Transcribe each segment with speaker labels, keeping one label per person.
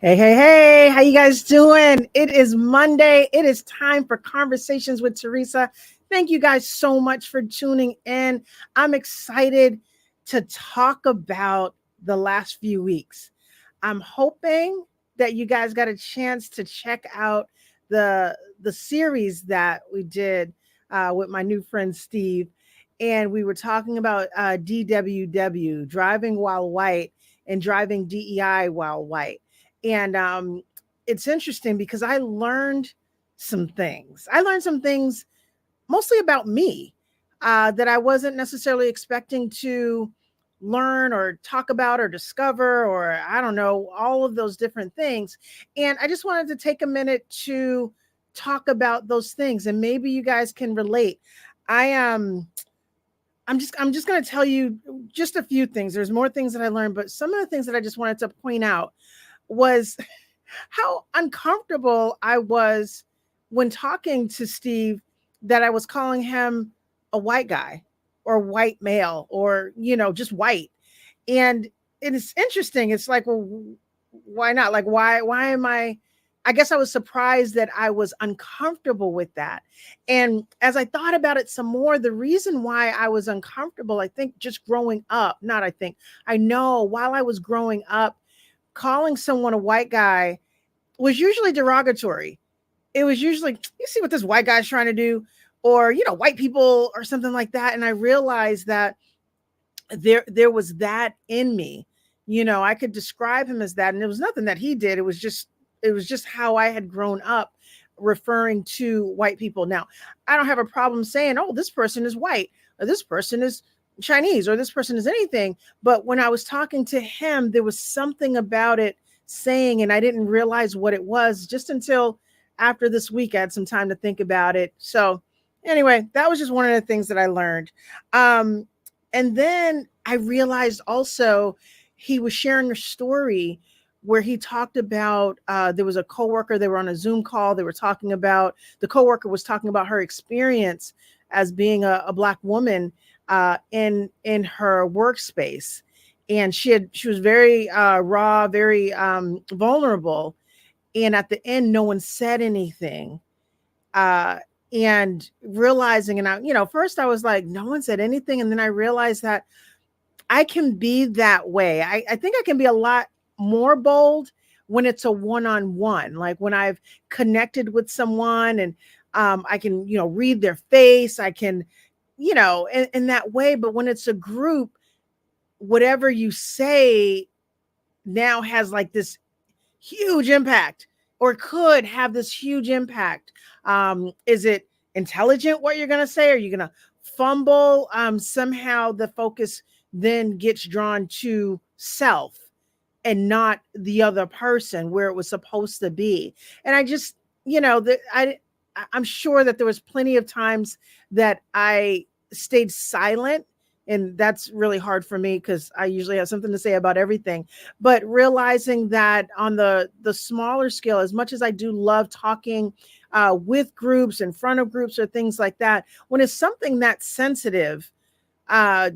Speaker 1: Hey, how you guys doing? It is Monday. It is time for Conversations with Teresa. Thank you guys so much for tuning in. I'm excited to talk about the last few weeks. I'm hoping that you guys got a chance to check out the series that we did with my new friend Steve, and we were talking about DWW, driving while white, and driving DEI while white. And it's interesting because I learned some things. I learned some things mostly about me that I wasn't necessarily expecting to learn or talk about or discover, or I don't know, all of those different things. And I just wanted to take a minute to talk about those things, and maybe you guys can relate. I I'm just going to tell you just a few things. There's more things that I learned, but some of the things that I just wanted to point out was how uncomfortable I was when talking to Steve, that I was calling him a white guy or white male, or, just white. And it's interesting. It's like, well, why not? Like, why am I guess I was surprised that I was uncomfortable with that. And as I thought about it some more, the reason why I was uncomfortable, I think just growing up, not I think, I know while I was growing up, calling someone a white guy was usually derogatory. It was usually, you see what this white guy's trying to do, or, white people or something like that. And I realized that there was that in me. I could describe him as that, and it was nothing that he did. It was just how I had grown up referring to white people. Now, I don't have a problem saying, oh, this person is white, or this person is Chinese, or this person is anything. But when I was talking to him, there was something about it saying, and I didn't realize what it was just until after this week. I had some time to think about it. So anyway, that was just one of the things that I learned. Um, and then I realized also he was sharing a story where he talked about there was a coworker. They were on a Zoom call. They were talking about, the coworker was talking about her experience as being a black woman in her workspace, and she was very raw, very vulnerable. And at the end, no one said anything. Uh, and realizing, and first I was like, no one said anything, and then I realized that I can be that way. I think I can be a lot more bold when it's a one-on-one, like when I've connected with someone, and I can, read their face. I can, in that way. But when it's a group, whatever you say now has like this huge impact, or could have this huge impact. Is it intelligent what you're going to say? Are you going to fumble? Somehow the focus then gets drawn to self and not the other person where it was supposed to be. And I just, that I'm sure that there was plenty of times that I stayed silent, and that's really hard for me because I usually have something to say about everything. But realizing that on the smaller scale, as much as I do love talking with groups, in front of groups, or things like that, when it's something that's sensitive, uh,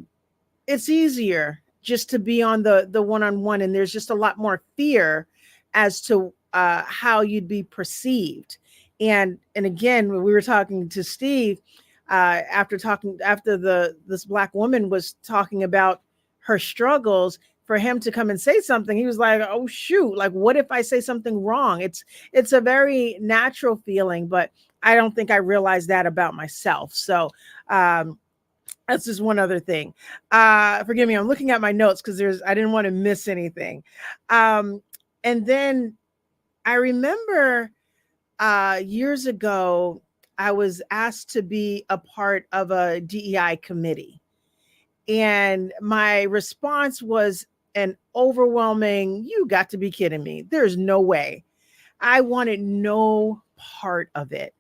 Speaker 1: it's easier just to be on the one-on-one, and there's just a lot more fear as to how you'd be perceived. And again, when we were talking to Steve, after this black woman was talking about her struggles, for him to come and say something, he was like, oh shoot, like what if I say something wrong? It's a very natural feeling, but I don't think I realized that about myself. So that's just one other thing. Forgive me, I'm looking at my notes because I didn't want to miss anything. Um, and then I remember years ago, I was asked to be a part of a DEI committee. And my response was an overwhelming, you got to be kidding me. There's no way. I wanted no part of it.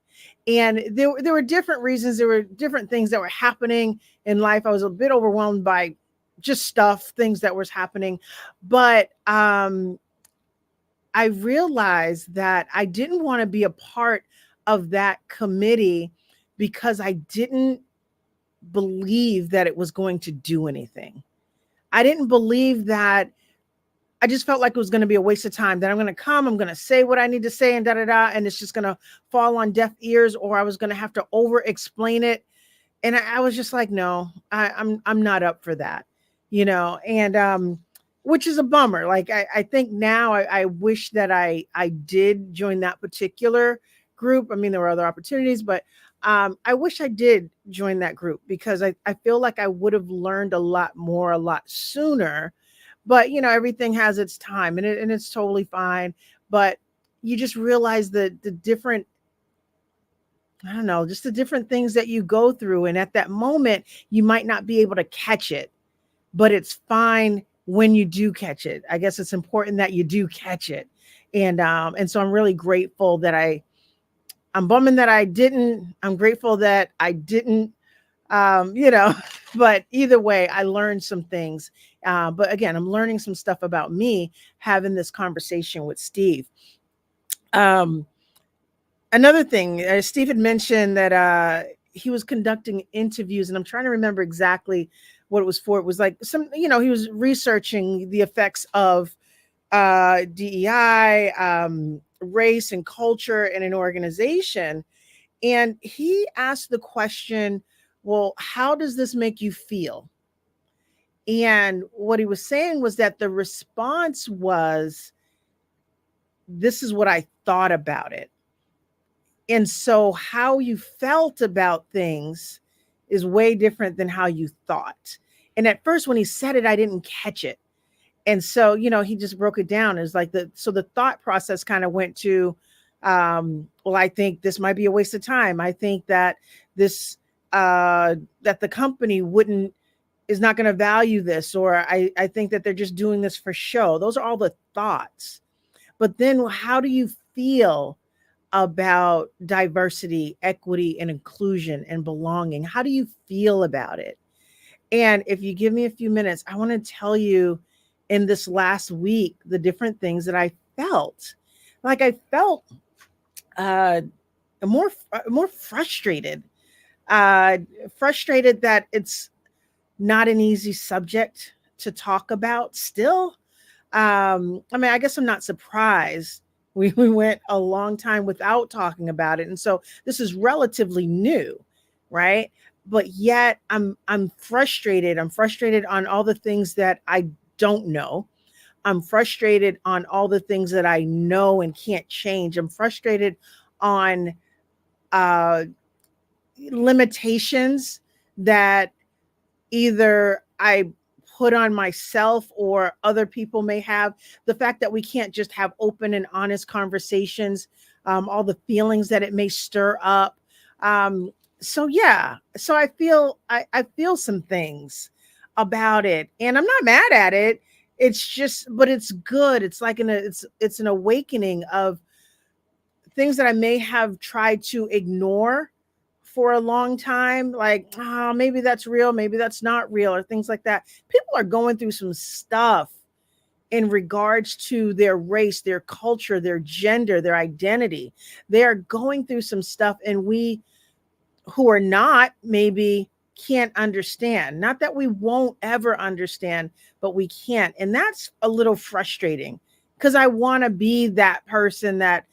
Speaker 1: And there were different reasons. There were different things that were happening in life. I was a bit overwhelmed by just things that was happening. But I realized that I didn't want to be a part of that committee because I didn't believe that it was going to do anything. I didn't believe that I just felt like it was going to be a waste of time, that I'm going to come, I'm going to say what I need to say and da da da, and it's just going to fall on deaf ears, or I was going to have to over explain it. And I was just like, no, I'm not up for that, and which is a bummer. Like I think now I wish that I did join that particular group. I mean, there were other opportunities, but I wish I did join that group, because I feel like I would have learned a lot more a lot sooner. But everything has its time, and it's totally fine. But you just realize the different, I don't know, just the different things that you go through. And at that moment, you might not be able to catch it, but it's fine when you do catch it. I guess it's important that you do catch it. And so I'm really grateful that I'm bumming that I didn't. I'm grateful that I didn't, but either way, I learned some things. But again, I'm learning some stuff about me having this conversation with Steve. Um, Another thing, Steve had mentioned that he was conducting interviews, and I'm trying to remember exactly what it was for. It was like he was researching the effects of DEI, race, and culture in an organization. And he asked the question, well, how does this make you feel? And what he was saying was that the response was, this is what I thought about it. And so how you felt about things is way different than how you thought. And at first, when he said it, I didn't catch it. And so, he just broke it down. It's like the thought process kind of went to, well, I think this might be a waste of time. I think that this, that the company is not going to value this, or I think that they're just doing this for show. Those are all the thoughts. But then how do you feel about diversity, equity, and inclusion and belonging? How do you feel about it? And if you give me a few minutes, I want to tell you, in this last week, the different things that I felt. Like I felt more frustrated, frustrated that it's not an easy subject to talk about still. I mean, I guess I'm not surprised. We went a long time without talking about it. And so this is relatively new, right? But yet I'm frustrated. I'm frustrated on all the things that I don't know. I'm frustrated on all the things that I know and can't change. I'm frustrated on uh, limitations that either I put on myself or other people may have. The fact that we can't just have open and honest conversations, all the feelings that it may stir up. So yeah, so I feel some things about it, and I'm not mad at it. It's just, but it's good. It's like it's an awakening of things that I may have tried to ignore for a long time, like, oh, maybe that's real, maybe that's not real, or things like that. People are going through some stuff in regards to their race, their culture, their gender, their identity. They are going through some stuff, and we who are not maybe can't understand. Not that we won't ever understand, but we can't. And that's a little frustrating, because I want to be that person that,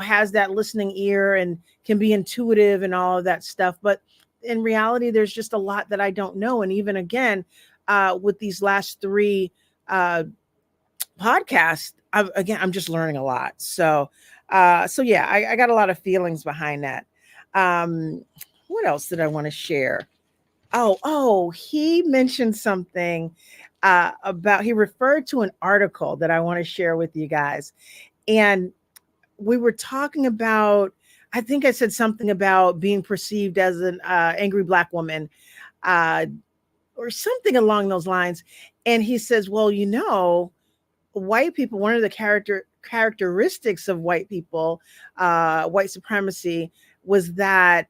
Speaker 1: has that listening ear and can be intuitive and all of that stuff. But in reality, there's just a lot that I don't know. And even again, with these last three podcasts, I'm just learning a lot. So yeah, I got a lot of feelings behind that. What else did I want to share? Oh, he mentioned something he referred to an article that I want to share with you guys. And we were talking about, I think I said something about being perceived as an angry Black woman, uh, or something along those lines. And he says, well, white people, one of the characteristics of white people, white supremacy, was that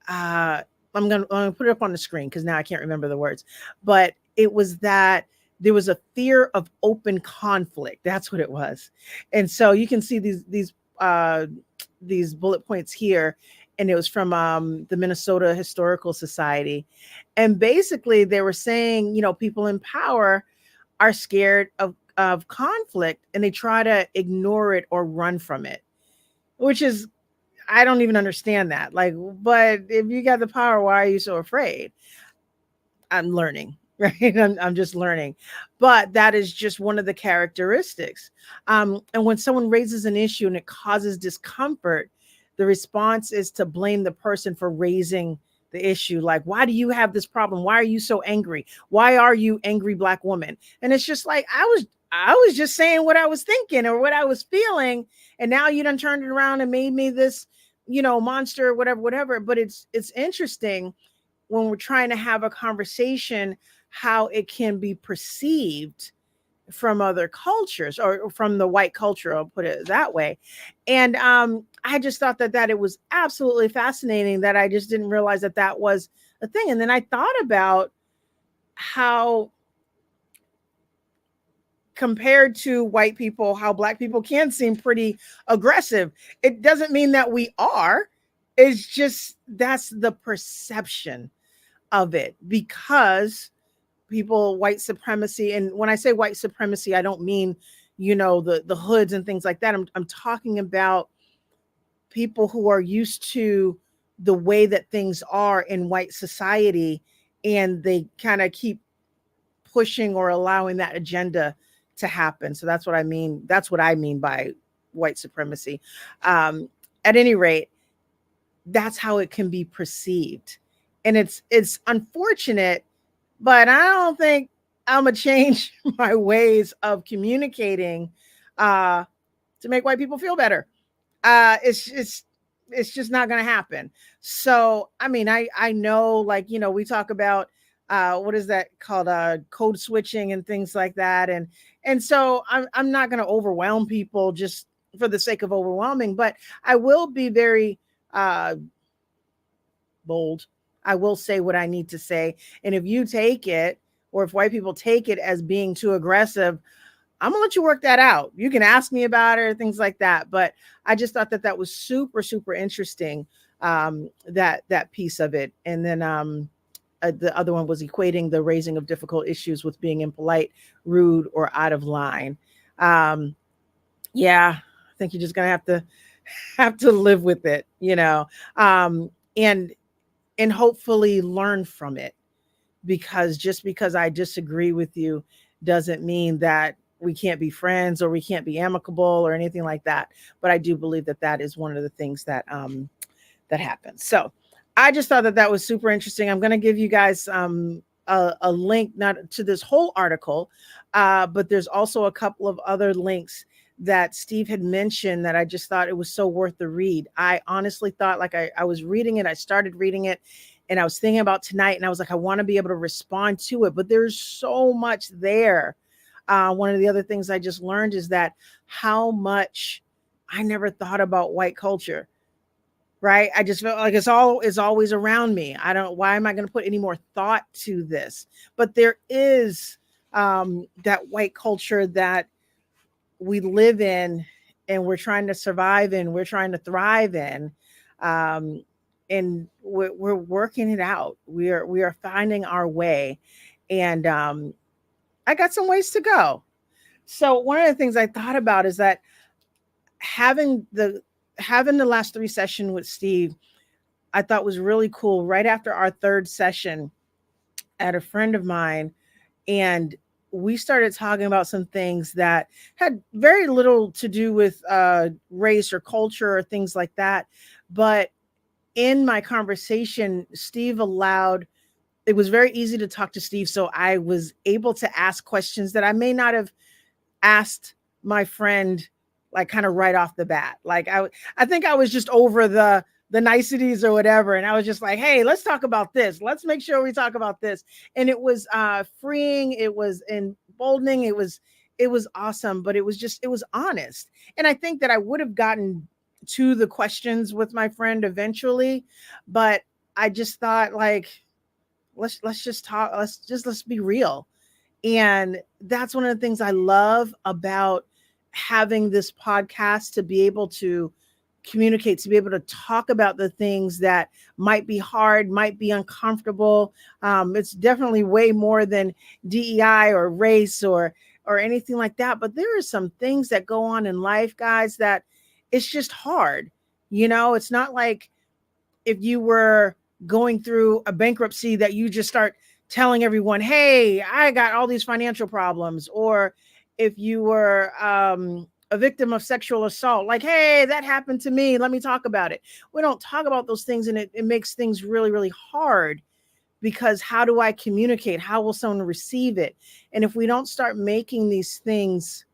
Speaker 1: I'm gonna put it up on the screen because now I can't remember the words, but it was that there was a fear of open conflict. That's what it was. And so you can see these bullet points here, and it was from the Minnesota Historical Society. And basically they were saying, people in power are scared of conflict and they try to ignore it or run from it, which is, I don't even understand that. Like, but if you got the power, why are you so afraid? I'm learning, right? I'm just learning. But that is just one of the characteristics. And when someone raises an issue and it causes discomfort, the response is to blame the person for raising the issue. Like, why do you have this problem? Why are you so angry? Why are you angry black woman? And it's just like, I was just saying what I was thinking or what I was feeling. And now you done turned it around and made me this, monster, whatever, whatever. But it's interesting when we're trying to have a conversation, how it can be perceived from other cultures or from the white culture, I'll put it that way. And I just thought that it was absolutely fascinating that I just didn't realize that was a thing. And then I thought about how, compared to white people, how black people can seem pretty aggressive. It doesn't mean that we are. It's just that's the perception of it, because white supremacy, and when I say white supremacy, I don't mean the hoods and things like that. I'm talking about people who are used to the way that things are in white society, and they kind of keep pushing or allowing that agenda to happen. So that's what I mean. That's what I mean by white supremacy. At any rate, that's how it can be perceived. And it's unfortunate, but I don't think I'm gonna change my ways of communicating to make white people feel better. It's just not gonna happen. So I mean, I know, like, we talk about what is that called, code switching and things like that, and so I'm not gonna overwhelm people just for the sake of overwhelming, but I will be very bold. I will say what I need to say. And if you take it, or if white people take it as being too aggressive, I'm gonna let you work that out. You can ask me about it or things like that. But I just thought that was super, super interesting. That piece of it. And then the other one was equating the raising of difficult issues with being impolite, rude, or out of line. Yeah, I think you're just gonna have to live with it, and hopefully learn from it, because just because I disagree with you doesn't mean that we can't be friends or we can't be amicable or anything like that. But I do believe that is one of the things that happens. So I just thought that was super interesting. I'm going to give you guys a link, not to this whole article, but there's also a couple of other links that Steve had mentioned that I just thought it was so worth the read. I honestly thought, like, I was reading it, I started reading it, and I was thinking about tonight, and I was like, I want to be able to respond to it, but there's so much there. One of the other things I just learned is that how much I never thought about white culture, right? I just felt like it's always around me. Why am I going to put any more thought to this? But there is that white culture that we live in, and we're trying to survive in, we're trying to thrive in, and we're working it out. We are finding our way, and I got some ways to go. So one of the things I thought about is that having the last 3 sessions with Steve, I thought was really cool. Right after our 3rd session, at a friend of mine, and we started talking about some things that had very little to do with race or culture or things like that. But in my conversation, it was very easy to talk to Steve. So I was able to ask questions that I may not have asked my friend, like, kind of right off the bat. Like, I think I was just over the niceties or whatever. And I was just like, hey, let's talk about this. Let's make sure we talk about this. And it was freeing. It was emboldening. It was awesome, but it was honest. And I think that I would have gotten to the questions with my friend eventually, but I just thought, like, let's just talk. Let's be real. And that's one of the things I love about having this podcast, to be able to communicate, to be able to talk about the things that might be hard, might be uncomfortable. It's definitely way more than DEI or race or or anything like that. But there are some things that go on in life, guys, that it's just hard. It's not like if you were going through a bankruptcy that you just start telling everyone, hey, I got all these financial problems. Or if you were a victim of sexual assault, like, hey, that happened to me, let me talk about it. We don't talk about those things, and it makes things really, really hard, because how do I communicate? How will someone receive it? And if we don't start making these things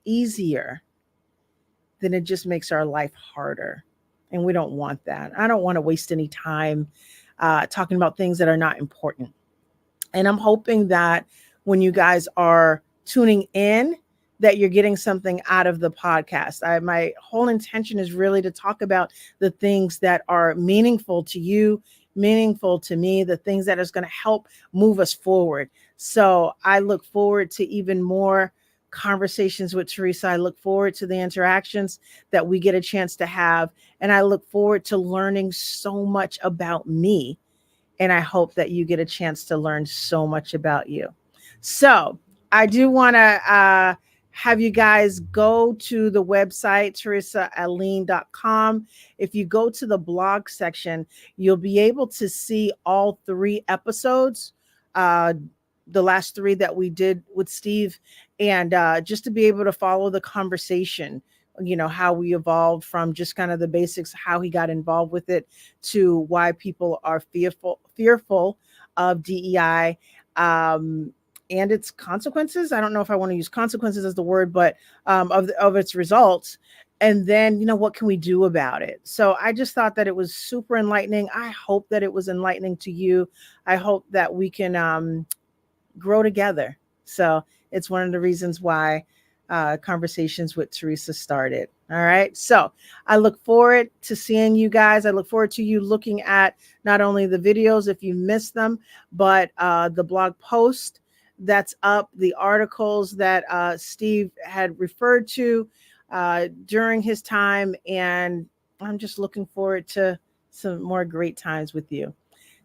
Speaker 1: easier, then it just makes our life harder. And we don't want that. I don't want to waste any time talking about things that are not important. And I'm hoping that when you guys are tuning in, that you're getting something out of the podcast. My whole intention is really to talk about the things that are meaningful to you, meaningful to me, the things that is going to help move us forward. So I look forward to even more conversations with Teresa. I look forward to the interactions that we get a chance to have. And I look forward to learning so much about me. And I hope that you get a chance to learn so much about you. So I do want to have you guys go to the website, teresaaline.com. If you go to the blog section, you'll be able to see all 3 episodes, the last 3 that we did with Steve, and just to be able to follow the conversation, how we evolved from just kind of the basics, how he got involved with it, to why people are fearful of DEI, and its consequences. I don't know if I want to use consequences as the word, but of its results. And then, what can we do about it? So I just thought that it was super enlightening. I hope that it was enlightening to you. I hope that we can grow together. So it's one of the reasons why Conversations with Teresa started. All right. So I look forward to seeing you guys. I look forward to you looking at not only the videos, if you missed them, but the blog post that's up, the articles that Steve had referred to during his time. And I'm just looking forward to some more great times with you.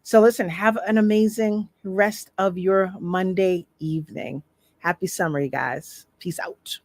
Speaker 1: So listen, have an amazing rest of your Monday evening. Happy summer, you guys. Peace out.